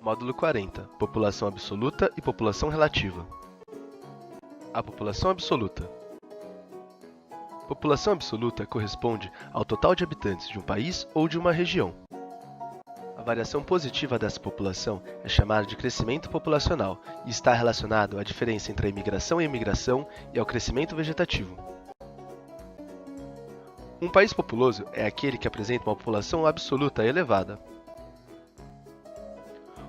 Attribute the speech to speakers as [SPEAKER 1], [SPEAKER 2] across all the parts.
[SPEAKER 1] Módulo 40. População absoluta e população relativa. A população absoluta. População absoluta corresponde ao total de habitantes de um país ou de uma região. A variação positiva dessa população é chamada de crescimento populacional e está relacionado à diferença entre a imigração e a emigração e ao crescimento vegetativo. Um país populoso é aquele que apresenta uma população absoluta elevada.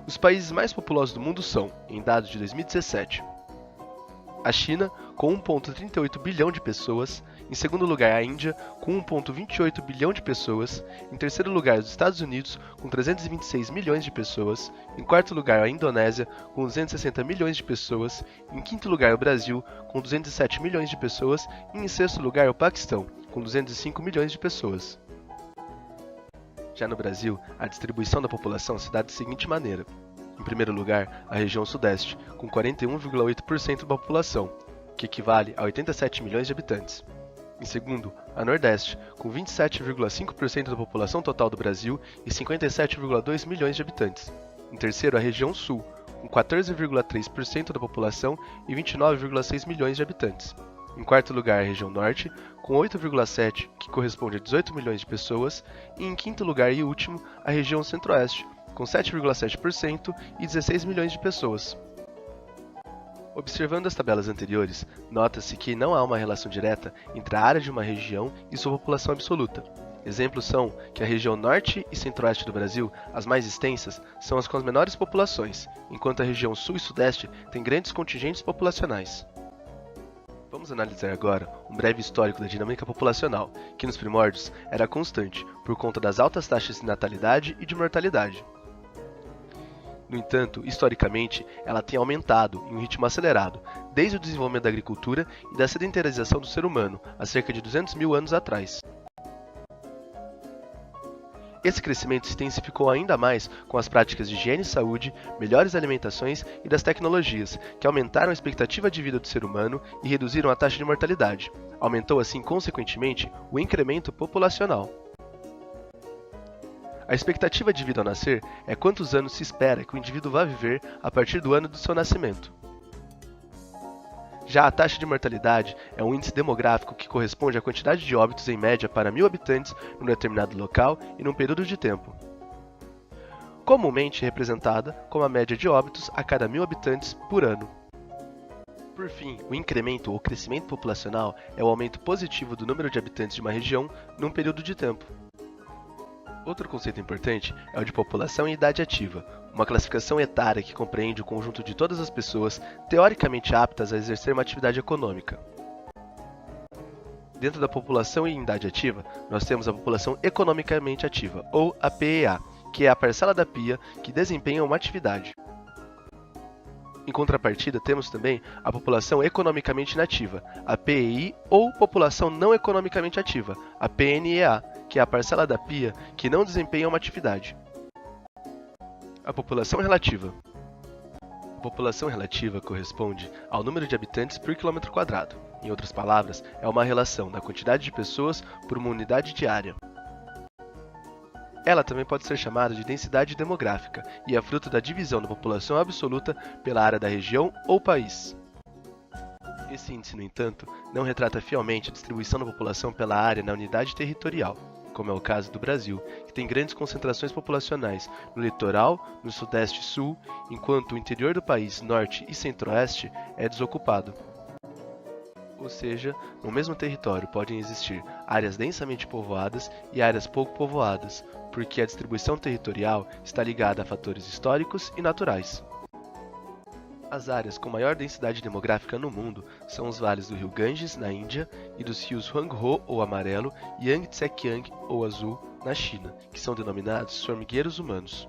[SPEAKER 1] Os países mais populosos do mundo são, em dados de 2017, a China, com 1,38 bilhão de pessoas, em segundo lugar a Índia, com 1,28 bilhão de pessoas, em terceiro lugar os Estados Unidos, com 326 milhões de pessoas, em quarto lugar a Indonésia, com 260 milhões de pessoas, em quinto lugar o Brasil, com 207 milhões de pessoas, e em sexto lugar o Paquistão, com 205 milhões de pessoas. Já no Brasil, a distribuição da população se dá da seguinte maneira. Em primeiro lugar, a região Sudeste, com 41,8% da população, que equivale a 87 milhões de habitantes. Em segundo, a Nordeste, com 27,5% da população total do Brasil e 57,2 milhões de habitantes. Em terceiro, a região Sul, com 14,3% da população e 29,6 milhões de habitantes. Em quarto lugar, a região Norte, com 8,7%, que corresponde a 18 milhões de pessoas. E em quinto lugar e último, a região Centro-Oeste, com 7,7% e 16 milhões de pessoas. Observando as tabelas anteriores, nota-se que não há uma relação direta entre a área de uma região e sua população absoluta. Exemplos são que a região Norte e Centro-Oeste do Brasil, as mais extensas, são as com as menores populações, enquanto a região Sul e Sudeste tem grandes contingentes populacionais. Vamos analisar agora um breve histórico da dinâmica populacional, que nos primórdios era constante por conta das altas taxas de natalidade e de mortalidade. No entanto, historicamente, ela tem aumentado em um ritmo acelerado, desde o desenvolvimento da agricultura e da sedentarização do ser humano, há cerca de 200 mil anos atrás. Esse crescimento se intensificou ainda mais com as práticas de higiene e saúde, melhores alimentações e das tecnologias, que aumentaram a expectativa de vida do ser humano e reduziram a taxa de mortalidade. Aumentou assim, consequentemente, o incremento populacional. A expectativa de vida ao nascer é quantos anos se espera que o indivíduo vá viver a partir do ano do seu nascimento. Já a taxa de mortalidade é um índice demográfico que corresponde à quantidade de óbitos em média para 1.000 habitantes num determinado local e num período de tempo. Comumente representada como a média de óbitos a cada 1.000 habitantes por ano. Por fim, o incremento ou crescimento populacional é o aumento positivo do número de habitantes de uma região num período de tempo. Outro conceito importante é o de população em idade ativa, uma classificação etária que compreende o conjunto de todas as pessoas teoricamente aptas a exercer uma atividade econômica. Dentro da população em idade ativa, nós temos a população economicamente ativa, ou a PEA, que é a parcela da PIA que desempenha uma atividade. Em contrapartida, temos também a população economicamente inativa, a PEI, ou população não economicamente ativa, a PNEA, que é a parcela da PIA que não desempenha uma atividade. A população relativa. A população relativa corresponde ao número de habitantes por quilômetro quadrado. Em outras palavras, é uma relação da quantidade de pessoas por uma unidade de área. Ela também pode ser chamada de densidade demográfica e é fruto da divisão da população absoluta pela área da região ou país. Esse índice, no entanto, não retrata fielmente a distribuição da população pela área na unidade territorial, como é o caso do Brasil, que tem grandes concentrações populacionais no litoral, no sudeste e sul, enquanto o interior do país, norte e centro-oeste, é desocupado. Ou seja, no mesmo território podem existir áreas densamente povoadas e áreas pouco povoadas, porque a distribuição territorial está ligada a fatores históricos e naturais. As áreas com maior densidade demográfica no mundo são os vales do rio Ganges, na Índia, e dos rios Huanghe, ou amarelo, e Yangtze-Kiang, ou azul, na China, que são denominados formigueiros humanos.